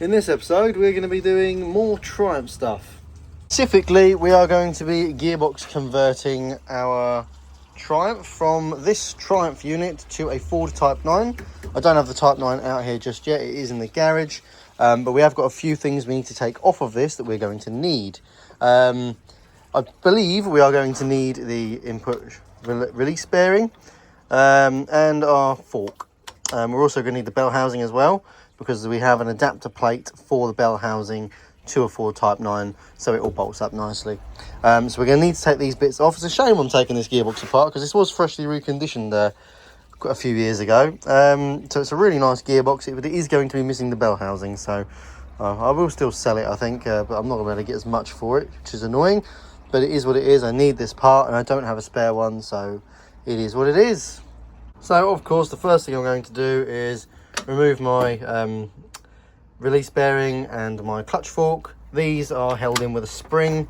In this episode, we're going to be doing more Triumph stuff. Specifically, we are going to be gearbox converting our Triumph from this Triumph unit to a Ford Type 9. I don't have the Type 9 out here just yet, it is in the garage, but we have got a few things we need to take off of this that we're going to need. I believe we are going to need the input release bearing and our fork. We're also going to need the bell housing as well, because we have an adapter plate for the bell housing to a Ford Type 9, so it all bolts up nicely. So we're going to need to take these bits off. It's a shame I'm taking this gearbox apart, because this was freshly reconditioned a few years ago. So it's a really nice gearbox, but it is going to be missing the bell housing, so I will still sell it, I think, but I'm not going to get as much for it, which is annoying, but it is what it is. I need this part, and I don't have a spare one, so it is what it is. So, of course, the first thing I'm going to do is remove my release bearing and my clutch fork. These are held in with a spring,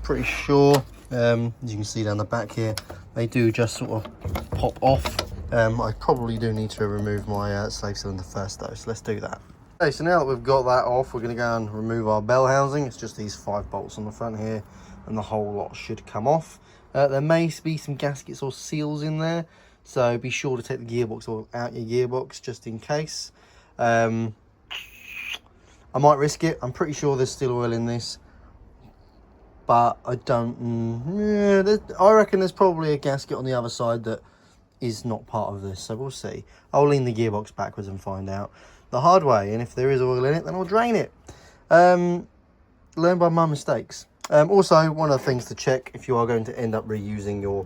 pretty sure. As you can see down the back here, they do just sort of pop off. I probably do need to remove my slave cylinder first though, so let's do that. Okay, so now that we've got that off, we're going to go and remove our bell housing. It's just these 5 bolts on the front here, and the whole lot should come off. There may be some gaskets or seals in there, so be sure to take the gearbox oil out your gearbox just in case. I might risk it. I'm pretty sure there's still oil in this, but I don't. I reckon there's probably a gasket on the other side that is not part of this, so we'll see. I'll lean the gearbox backwards and find out the hard way, and if there is oil in it, then I'll drain it. Learn by my mistakes. Also, one of the things to check if you are going to end up reusing your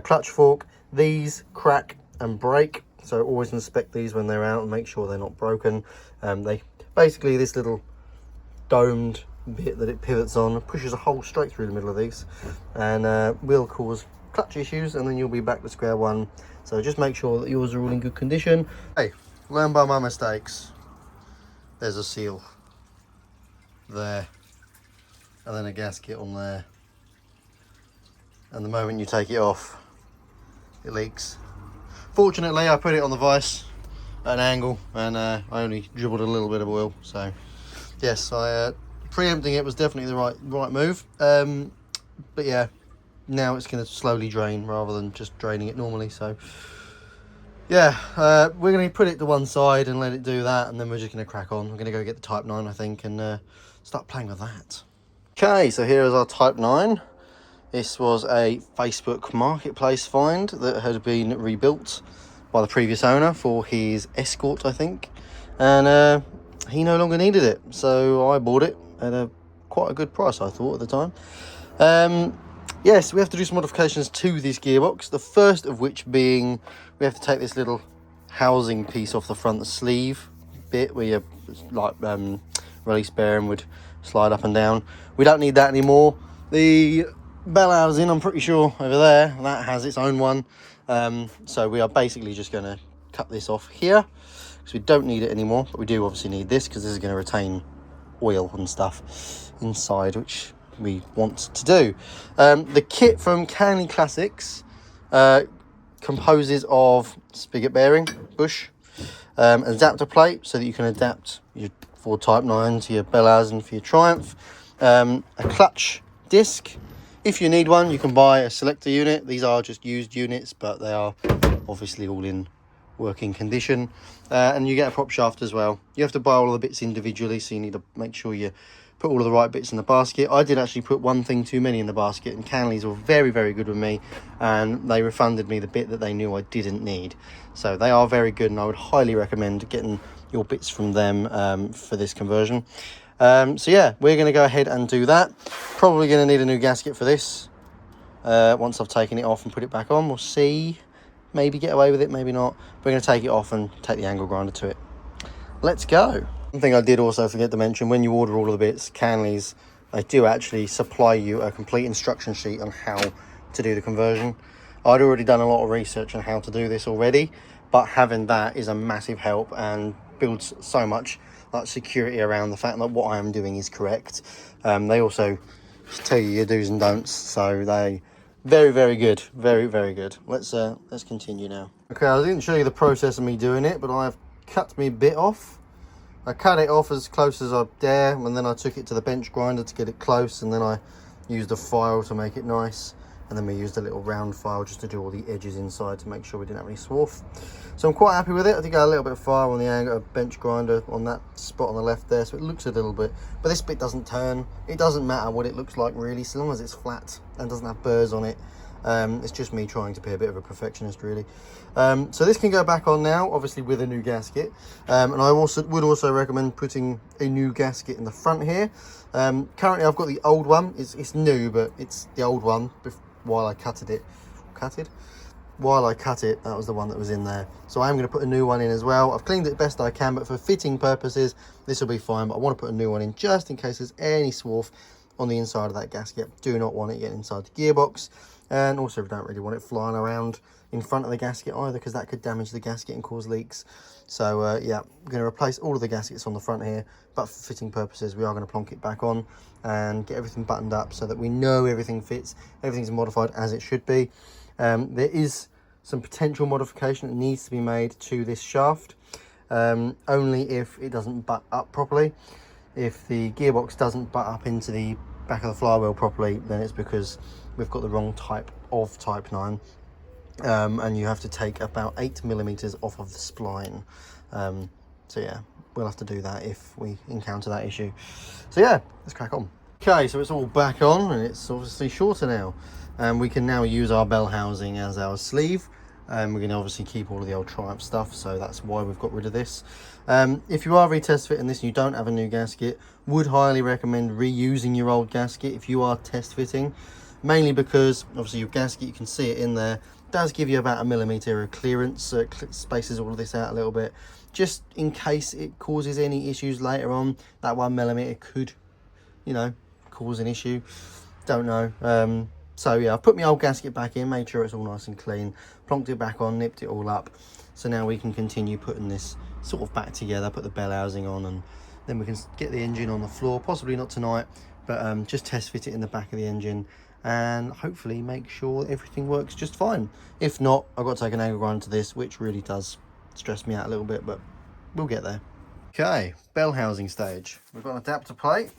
clutch fork, these crack and break, so always inspect these when they're out and make sure they're not broken. They basically, this little domed bit that it pivots on pushes a hole straight through the middle of these, and will cause clutch issues, and then you'll be back to square one. So just make sure that yours are all in good condition. Hey, learn by my mistakes. There's a seal there, and then a gasket on there, and the moment you take it off, it leaks. Fortunately, I put it on the vise at an angle, and I only dribbled a little bit of oil. So yes, preempting it was definitely the right move. But yeah, now it's going to slowly drain rather than just draining it normally. So yeah, we're going to put it to one side and let it do that, and then we're just going to crack on. We're going to go get the Type 9, I think, and start playing with that. Okay, so here is our Type 9. This was a Facebook marketplace find that had been rebuilt by the previous owner for his Escort, I think, and he no longer needed it, so I bought it at quite a good price, I thought, at the time. Yes, we have to do some modifications to this gearbox, the first of which being we have to take this little housing piece off the front sleeve bit where your release bearing would slide up and down. We don't need that anymore. The bell housing, I'm pretty sure over there, that has its own one. So we are basically just going to cut this off here, because we don't need it anymore, but we do obviously need this, because this is going to retain oil and stuff inside, which we want to do. The kit from Canley Classics composes of spigot bearing, bush, an adapter plate so that you can adapt your Ford Type 9 to your bell housing for your Triumph, a clutch disc. If you need one, you can buy a selector unit. These are just used units, but they are obviously all in working condition. And you get a prop shaft as well. You have to buy all of the bits individually, so you need to make sure you put all of the right bits in the basket. I did actually put one thing too many in the basket, and Canley's were very, very good with me, and they refunded me the bit that they knew I didn't need. So they are very good, and I would highly recommend getting your bits from them for this conversion. So yeah, we're going to go ahead and do that. Probably going to need a new gasket for this once I've taken it off and put it back on. We'll see. Maybe get away with it, maybe not. We're going to take it off and take the angle grinder to it. Let's go. One thing I did also forget to mention, when you order all of the bits, Canley's, they do actually supply you a complete instruction sheet on how to do the conversion. I'd already done a lot of research on how to do this already, but having that is a massive help and builds so much security around the fact that what I am doing is correct. They also tell you your do's and don'ts, so they very, very good, very, very good. Let's continue now. Okay, I didn't show you the process of me doing it, but I've cut me bit off I cut it off as close as I dare, and then I took it to the bench grinder to get it close, and then I used a file to make it nice, and then we used a little round file just to do all the edges inside to make sure we didn't have any swarf. So I'm quite happy with it. I think I got a little bit of fire on the angle, a bench grinder on that spot on the left there, so it looks a little bit, but this bit doesn't turn. It doesn't matter what it looks like really, so long as it's flat and doesn't have burrs on it. It's just me trying to be a bit of a perfectionist really. So this can go back on now, obviously with a new gasket, and I would also recommend putting a new gasket in the front here. Currently I've got the old one. It's new, but it's the old one. While I cut it, that was the one that was in there. So I am going to put a new one in as well. I've cleaned it best I can, but for fitting purposes this will be fine, but I want to put a new one in just in case there's any swarf on the inside of that gasket. Do not want it getting inside the gearbox, and also we don't really want it flying around in front of the gasket either, because that could damage the gasket and cause leaks. So yeah, I'm going to replace all of the gaskets on the front here, but for fitting purposes we are going to plonk it back on and get everything buttoned up so that we know everything fits, everything's modified as it should be. There is some potential modification that needs to be made to this shaft, only if it doesn't butt up properly. If the gearbox doesn't butt up into the back of the flywheel properly, then it's because we've got the wrong type of Type 9, and you have to take about 8mm off of the spline. So yeah, we'll have to do that if we encounter that issue. So yeah, let's crack on. Okay, so it's all back on and it's obviously shorter now, and we can now use our bell housing as our sleeve. We're going to obviously keep all of the old Triumph stuff, so that's why we've got rid of this. If you are retest fitting this and you don't have a new gasket, would highly recommend reusing your old gasket if you are test fitting, mainly because obviously your gasket, you can see it in there, does give you about 1mm of clearance, so it spaces all of this out a little bit, just in case it causes any issues later on. That 1mm could, you know, cause an issue, don't know. So yeah, I've put my old gasket back in, made sure it's all nice and clean, plonked it back on, nipped it all up. So now we can continue putting this sort of back together, put the bell housing on, and then we can get the engine on the floor, possibly not tonight, but just test fit it in the back of the engine and hopefully make sure everything works just fine. If not, I've got to take an angle grinder to this, which really does stress me out a little bit, but we'll get there. Okay, bell housing stage. We've got an adapter plate,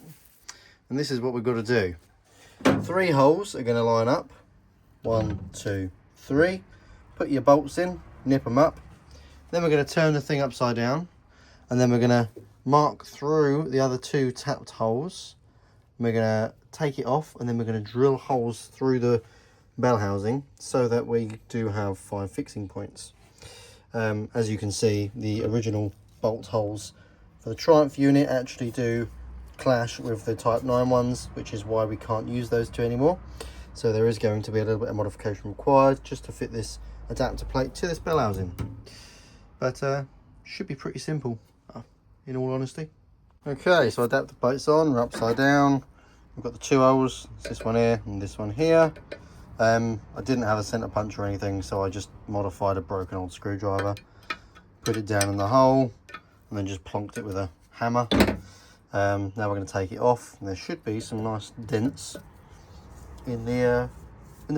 and this is what we've got to do. 3 holes are going to line up, 1, 2, 3. Put your bolts in, nip them up. Then we're going to turn the thing upside down, and then we're going to mark through the other 2 tapped holes. We're going to take it off, and then we're going to drill holes through the bell housing so that we do have 5 fixing points. As you can see, the original bolt holes for the Triumph unit actually do clash with the Type 9 ones, which is why we can't use those 2 anymore. So there is going to be a little bit of modification required just to fit this adapter plate to this bell housing, but should be pretty simple in all honesty. Okay, so adapter plate's on, we're upside down. We've got the 2 holes, this one here and this one here. I didn't have a center punch or anything, so I just modified a broken old screwdriver, put it down in the hole, and then just plonked it with a hammer. Now we're going to take it off, and there should be some nice dents in the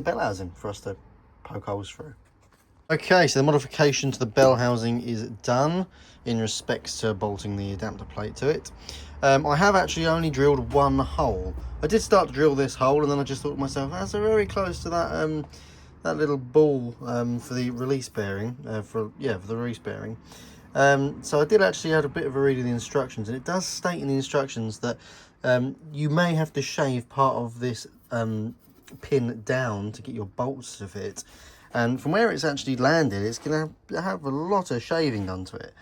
bell housing for us to poke holes through. Okay, so the modification to the bell housing is done in respects to bolting the adapter plate to it. I have actually only drilled 1 hole. I did start to drill this hole, and then I just thought to myself, that's very close to that that little ball for the release bearing, for the release bearing. So I did actually have a bit of a read of the instructions, and it does state in the instructions that you may have to shave part of this pin down to get your bolts to fit. And from where it's actually landed, it's going to have a lot of shaving done to it.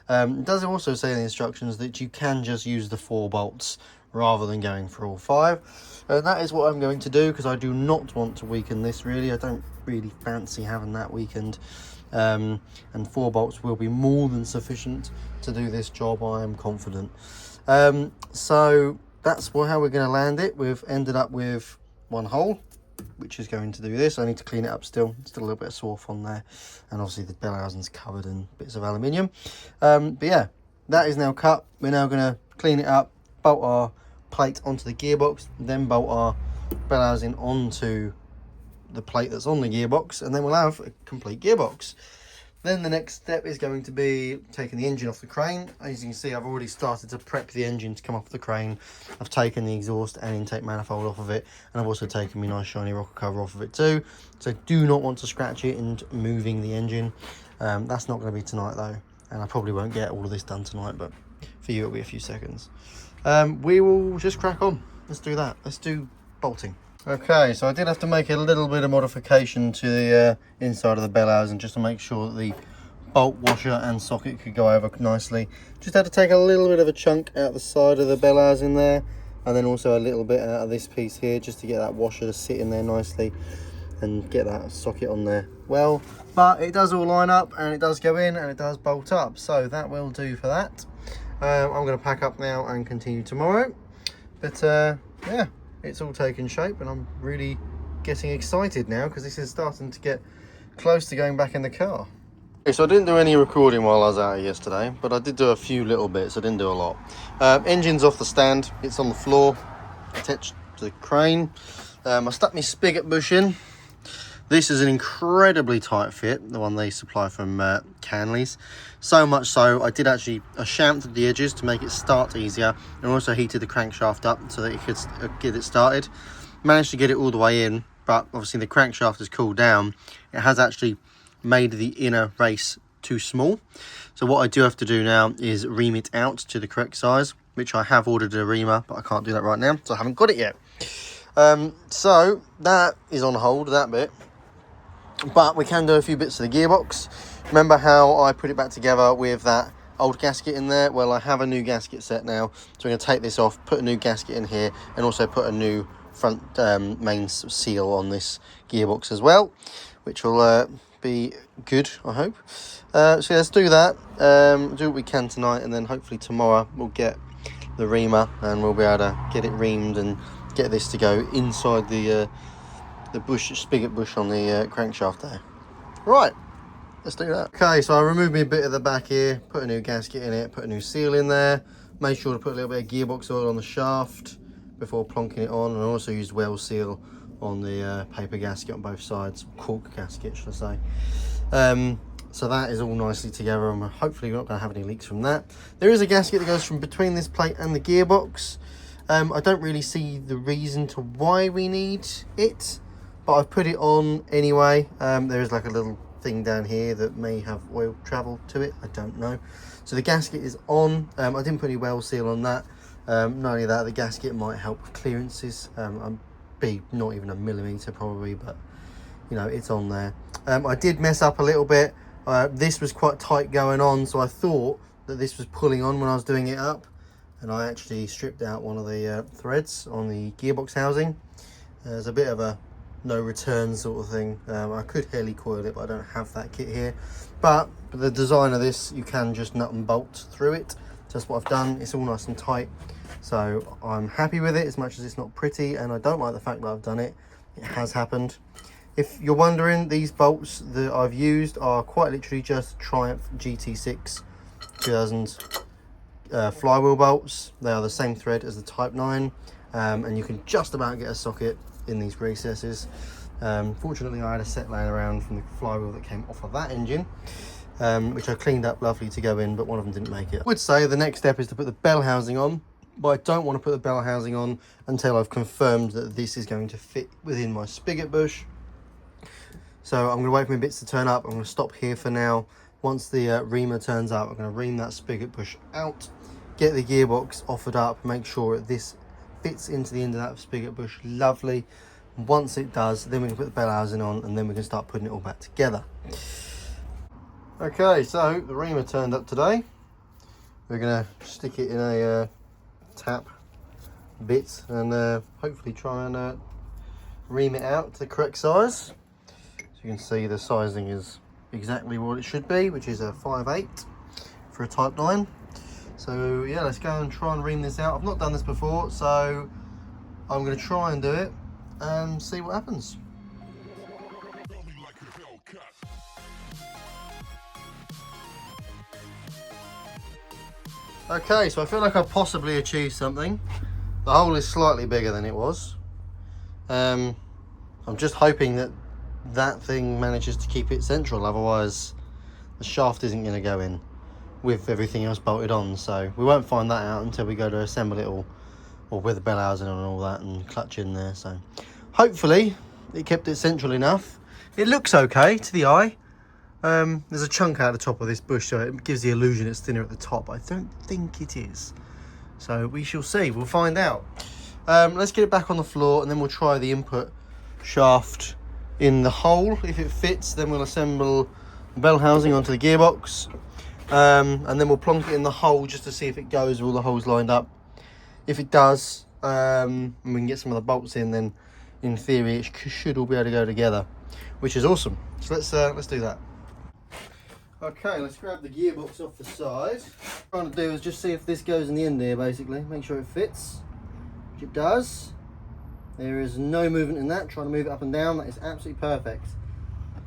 It does also say in the instructions that you can just use the 4 bolts rather than going for all 5. And that is what I'm going to do, because I do not want to weaken this really. I don't really fancy having that weakened. And 4 bolts will be more than sufficient to do this job, I am confident. So that's how we're going to land it. We've ended up with 1 hole, which is going to do this. I need to clean it up still a little bit of swarf on there, and obviously the bell housing's covered in bits of aluminium. But yeah, that is now cut. We're now going to clean it up, bolt our plate onto the gearbox, then bolt our bell housing onto the plate that's on the gearbox, and then we'll have a complete gearbox. Then the next step is going to be taking the engine off the crane. As you can see, I've already started to prep the engine to come off the crane. I've taken the exhaust and intake manifold off of it, and I've also taken my nice shiny rocker cover off of it too. So do not want to scratch it and moving the engine. That's not going to be tonight though, and I probably won't get all of this done tonight, but for you it'll be a few seconds. We will just crack on. Let's do that. Let's do bolting. Okay, so I did have to make a little bit of modification to the inside of the bell housing just to make sure that the bolt washer and socket could go over nicely. Just had to take a little bit of a chunk out the side of the bell housing there, and then also a little bit out of this piece here just to get that washer to sit in there nicely and get that socket on there well. But it does all line up and it does go in and it does bolt up, so that will do for that. I'm going to pack up now and continue tomorrow, but yeah, it's all taken shape and I'm really getting excited now because this is starting to get close to going back in the car. Okay, so I didn't do any recording while I was out yesterday, but I did do a few little bits. I didn't do a lot. Engine's off the stand, it's on the floor attached to the crane. I stuck my spigot bush in. This is an incredibly tight fit, the one they supply from Canley's. So much so, I shamped the edges to make it start easier, and also heated the crankshaft up so that it could get it started. Managed to get it all the way in, but obviously the crankshaft has cooled down. It has actually made the inner race too small. So what I do have to do now is ream it out to the correct size, which I have ordered a reamer, but I can't do that right now, so I haven't got it yet. So that is on hold, that bit. But we can do a few bits of the gearbox. Remember how I put it back together with that old gasket in there? Well, I have a new gasket set now, so we're going to take this off, put a new gasket in here, and also put a new front main seal on this gearbox as well, which will be good, I hope. So yeah, let's do that, do what we can tonight, and then hopefully tomorrow we'll get the reamer and we'll be able to get it reamed and get this to go inside the spigot bush on the crankshaft there. Right, let's do that. Okay, so I removed me a bit of the back here, put a new gasket in it, put a new seal in there, made sure to put a little bit of gearbox oil on the shaft before plonking it on, and I also used well seal on the paper gasket on both sides, cork gasket should I say. So that is all nicely together, and hopefully we're not going to have any leaks from that. There is a gasket that goes from between this plate and the gearbox. I don't really see the reason to why we need it, but I've put it on anyway. There is like a little thing down here that may have oil travel to it, I don't know. So the gasket is on. I didn't put any well seal on that. Not only that, the gasket might help with clearances. Be not even a millimetre probably, but you know, it's on there. I did mess up a little bit. This was quite tight going on, so I thought that this was pulling on when I was doing it up, and I actually stripped out one of the threads on the gearbox housing. There's a bit of a no return sort of thing. I could heli coil it, but I don't have that kit here. But the design of this, you can just nut and bolt through it. That's what I've done. It's all nice and tight, so I'm happy with it, as much as it's not pretty, and I don't like the fact that I've done it. It has happened. If you're wondering, these bolts that I've used are quite literally just Triumph GT6 2000 flywheel bolts. They are the same thread as the Type 9, and you can just about get a socket in these recesses. Fortunately, I had a set laying around from the flywheel that came off of that engine, which I cleaned up lovely to go in, but one of them didn't make it. I would say the next step is to put the bell housing on, but I don't want to put the bell housing on until I've confirmed that this is going to fit within my spigot bush. So I'm going to wait for my bits to turn up. I'm going to stop here for now. Once the reamer turns up, I'm going to ream that spigot bush out, get the gearbox offered up, make sure that this fits into the end of that spigot bush lovely. Once it does, then we can put the bell housing on, and then we can start putting it all back together. Okay, so the reamer turned up today. We're going to stick it in a tap bit and hopefully try and ream it out to the correct size. So you can see the sizing is exactly what it should be, which is a 5/8 for a Type 9. So yeah, let's go and try and ream this out. I've not done this before, so I'm going to try and do it and see what happens. Okay, so I feel like I've possibly achieved something. The hole is slightly bigger than it was. I'm just hoping that that thing manages to keep it central, otherwise the shaft isn't going to go in with everything else bolted on, so we won't find that out until we go to assemble it all, or with the bell housing and all that and clutch in there. So hopefully it kept it central enough. It looks okay to the eye. There's a chunk out the top of this bush, so it gives the illusion it's thinner at the top. I don't think it is, so we shall see. We'll find out. Let's get it back on the floor and then we'll try the input shaft in the hole. If it fits, then we'll assemble the bell housing onto the gearbox, and then we'll plonk it in the hole just to see if it goes with all the holes lined up. If it does, and we can get some of the bolts in, then in theory it should all be able to go together, which is awesome. So let's do that. Okay, let's grab the gearbox off the side. What I'm trying to do is just see if this goes in the end here, basically. Make sure it fits, which it does. There is no movement in that. Trying to move it up and down, that is absolutely perfect.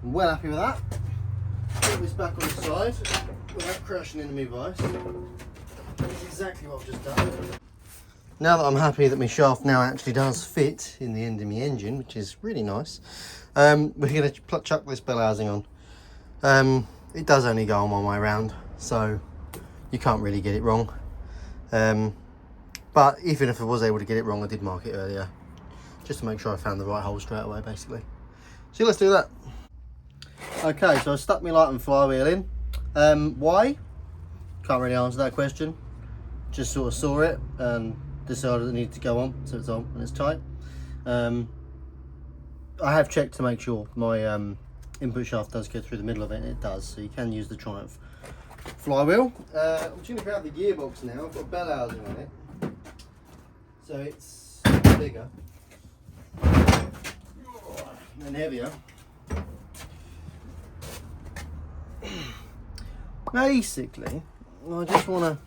I'm well happy with that. Put this back on the side without crashing into my vice. That's exactly what I've just done. Now that I'm happy that my shaft now actually does fit in the end of my engine, which is really nice, we're going to chuck this bell housing on. It does only go on one way around, so you can't really get it wrong. But even if I was able to get it wrong, I did mark it earlier, just to make sure I found the right hole straight away, basically. So let's do that. Okay, so I stuck my light and flywheel in. Why? Can't really answer that question. Just sort of saw it and decided it needed to go on, so it's on and it's tight. I have checked to make sure my input shaft does go through the middle of it, and it does, so you can use the Triumph flywheel. I'm just going to grab the gearbox now. I've got bell housing on it, so it's bigger and heavier. Basically, I just want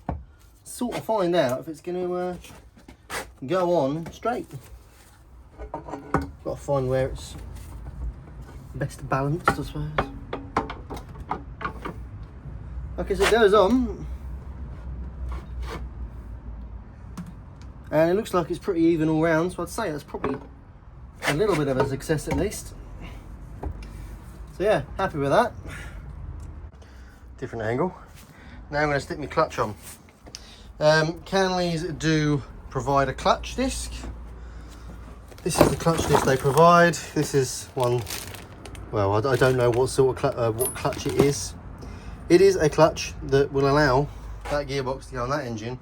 to sort of find out if it's going to go on straight. Got to find where it's best balanced, I suppose. Okay, so it goes on, and it looks like it's pretty even all round, so I'd say that's probably a little bit of a success at least. So yeah, happy with that. Different angle. Now I'm going to stick my clutch on. Canleys do provide a clutch disc. This is the clutch disc they provide. This is one, well, I don't know what sort of what clutch it is. It is a clutch that will allow that gearbox to go on that engine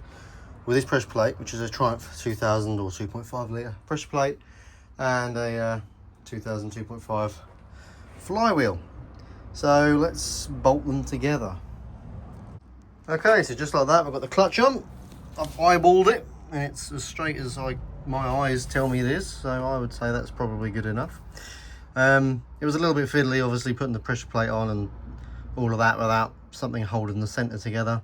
with this pressure plate, which is a Triumph 2000 or 2.5 litre pressure plate, and a 2000 2.5 flywheel. So let's bolt them together. Okay, so just like that, we've got the clutch on. I've eyeballed it, and it's as straight as my eyes tell me it is, so I would say that's probably good enough. It was a little bit fiddly, obviously, putting the pressure plate on and all of that without something holding the centre together.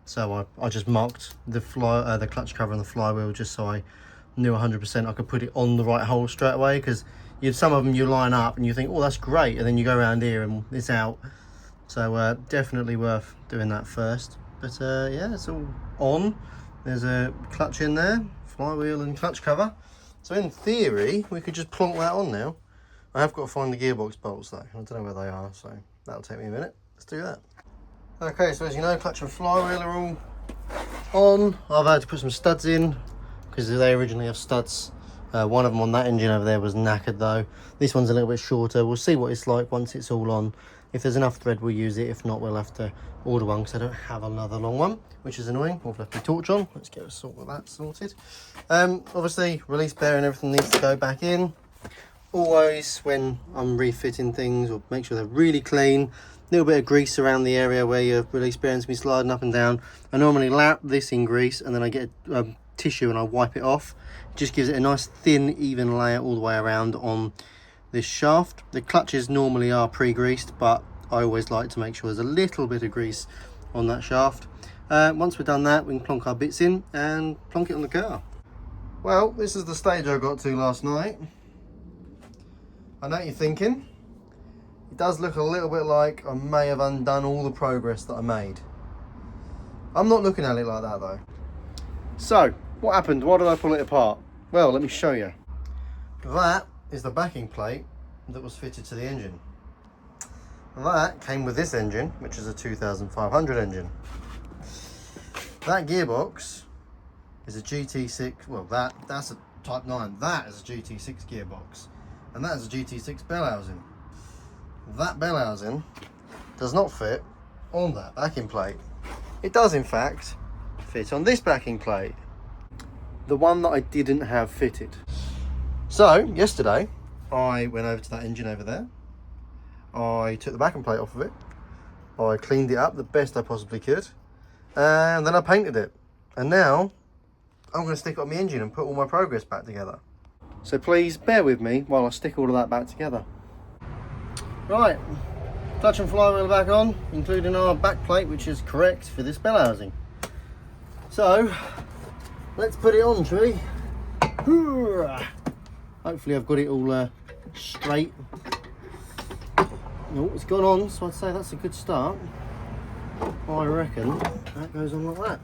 So I just marked the clutch cover and the flywheel just so I knew 100% I could put it on the right hole straight away, because some of them you line up and you think, oh, that's great, and then you go around here and it's out. So definitely worth doing that first. But yeah, it's all on. There's a clutch in there, flywheel and clutch cover. So in theory, we could just plonk that on now. I have got to find the gearbox bolts though. I don't know where they are, so that'll take me a minute. Let's do that. Okay, so as you know, clutch and flywheel are all on. I've had to put some studs in because they originally have studs. One of them on that engine over there was knackered though. This one's a little bit shorter. We'll see what it's like once it's all on. If there's enough thread, we'll use it. If not, we'll have to order one because I don't have another long one, which is annoying. We'll have to torch on. Let's get a sort of that sorted. Obviously, release bearing and everything needs to go back in. Always, when I'm refitting things, or make sure they're really clean. A little bit of grease around the area where your release bearings be sliding up and down. I normally lap this in grease, and then I get tissue and I wipe it off. It just gives it a nice thin, even layer all the way around on this shaft. The clutches normally are pre-greased, but I always like to make sure there's a little bit of grease on that shaft. Once we've done that, we can plonk our bits in and plonk it on the car. Well, this is the stage I got to last night. I know what you're thinking. It does look a little bit like I may have undone all the progress that I made. I'm not looking at it like that though. So, what happened? Why did I pull it apart? Well, let me show you. That is the backing plate that was fitted to the engine. That came with this engine, which is a 2500 engine. That gearbox is a GT6, well that's a Type 9, that is a GT6 gearbox, and that is a GT6 bellhousing. That bellhousing does not fit on that backing plate. It does in fact fit on this backing plate, the one that I didn't have fitted. So yesterday I went over to that engine over there, I took the backing plate off of it, I cleaned it up the best I possibly could, and then I painted it. And now I'm going to stick it on the engine and put all my progress back together. So please bear with me while I stick all of that back together. Right, clutch and flywheel back on, including our back plate, which is correct for this bellhousing. So let's put it on, shall we? Hopefully I've got it all straight. Oh, it's gone on, so I'd say that's a good start. I reckon that goes on like that.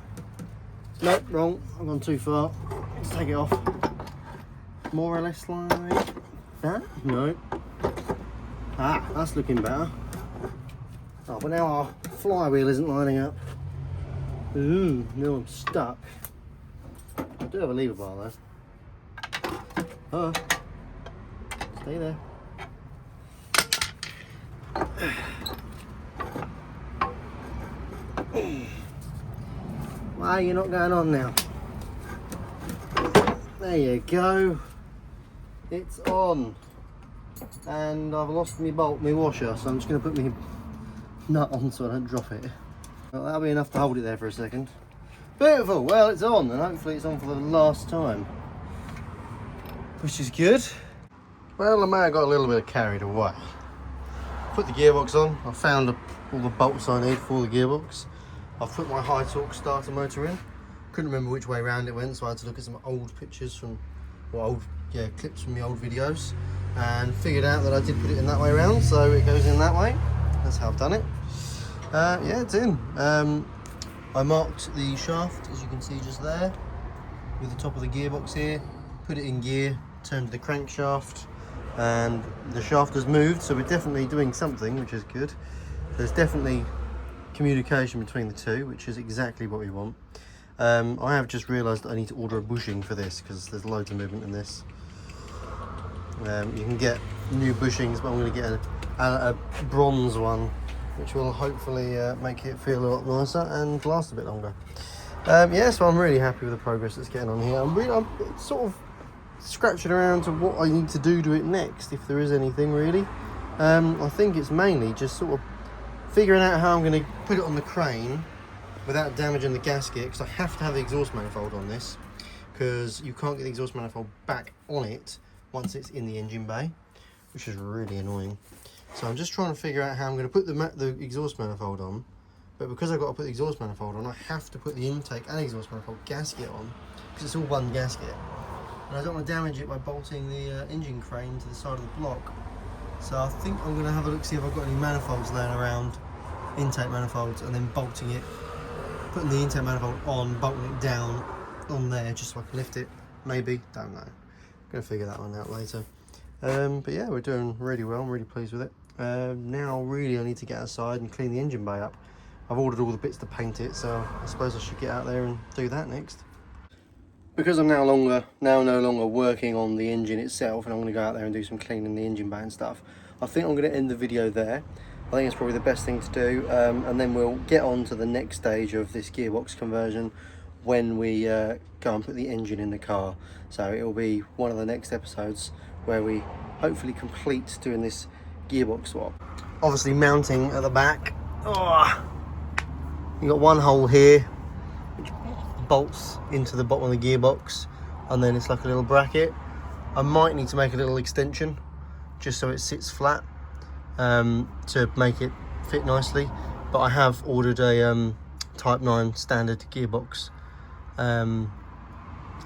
Nope, wrong, I've gone too far. Let's take it off. More or less like that? No. Ah, that's looking better. Oh, but now our flywheel isn't lining up. Ooh, now I'm stuck. I do have a lever bar though. Oh, stay there. Why are you not going on now? There you go. It's on. And I've lost my bolt, my washer, so I'm just going to put my nut on so I don't drop it. Well, that'll be enough to hold it there for a second. Beautiful. Well, it's on, and hopefully it's on for the last time, which is good. Well, I may have got a little bit carried away. Put the gearbox on. I found all the bolts I need for the gearbox. I've put my high torque starter motor in. Couldn't remember which way around it went, so I had to look at some old pictures from, well, clips from the old videos, and figured out that I did put it in that way around, so it goes in that way. That's how I've done it. Yeah, it's in. I marked the shaft, as you can see just there, with the top of the gearbox here. Put it in gear, turned the crankshaft, and the shaft has moved, so we're definitely doing something, which is good. There's definitely communication between the two, which is exactly what we want. I have just realised that I need to order a bushing for this, because there's loads of movement in this. You can get new bushings, but I'm going to get a bronze one, which will hopefully make it feel a lot nicer and last a bit longer. Yeah, so I'm really happy with the progress that's getting on here. I'm sort of scratching around to what I need to do to it next, if there is anything really. I think it's mainly just sort of figuring out how I'm going to put it on the crane without damaging the gasket, because I have to have the exhaust manifold on this, because you can't get the exhaust manifold back on it once it's in the engine bay, which is really annoying. So I'm just trying to figure out how I'm going to put the exhaust manifold on, but because I've got to put the exhaust manifold on, I have to put the intake and exhaust manifold gasket on, because it's all one gasket, and I don't want to damage it by bolting the engine crane to the side of the block. So I think I'm going to have a look, see if I've got any manifolds laying around, intake manifolds, and then bolting it, putting the intake manifold on, bolting it down on there just so I can lift it, maybe, don't know. I'm going to figure that one out later. But yeah, we're doing really well, I'm really pleased with it. Now really I need to get outside and clean the engine bay up. I've ordered all the bits to paint it, so I suppose I should get out there and do that next. Because I'm now no longer working on the engine itself, and I'm going to go out there and do some cleaning the engine bay and stuff, I think I'm going to end the video there. I think it's probably the best thing to do, and then we'll get on to the next stage of this gearbox conversion when we go and put the engine in the car. So it will be one of the next episodes where we hopefully complete doing this gearbox swap. Obviously mounting at the back, you got one hole here which bolts into the bottom of the gearbox, and then it's like a little bracket. I might need to make a little extension just so it sits flat, to make it fit nicely, but I have ordered a Type 9 standard gearbox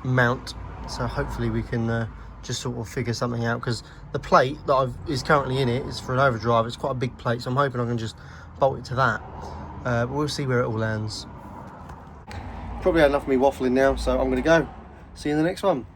mount, so hopefully we can just sort of figure something out, because the plate that is currently in it is for an overdrive. It's quite a big plate, so I'm hoping I can just bolt it to that, but we'll see where it all lands. Probably had enough of me waffling now, so I'm going to go. See you in the next one.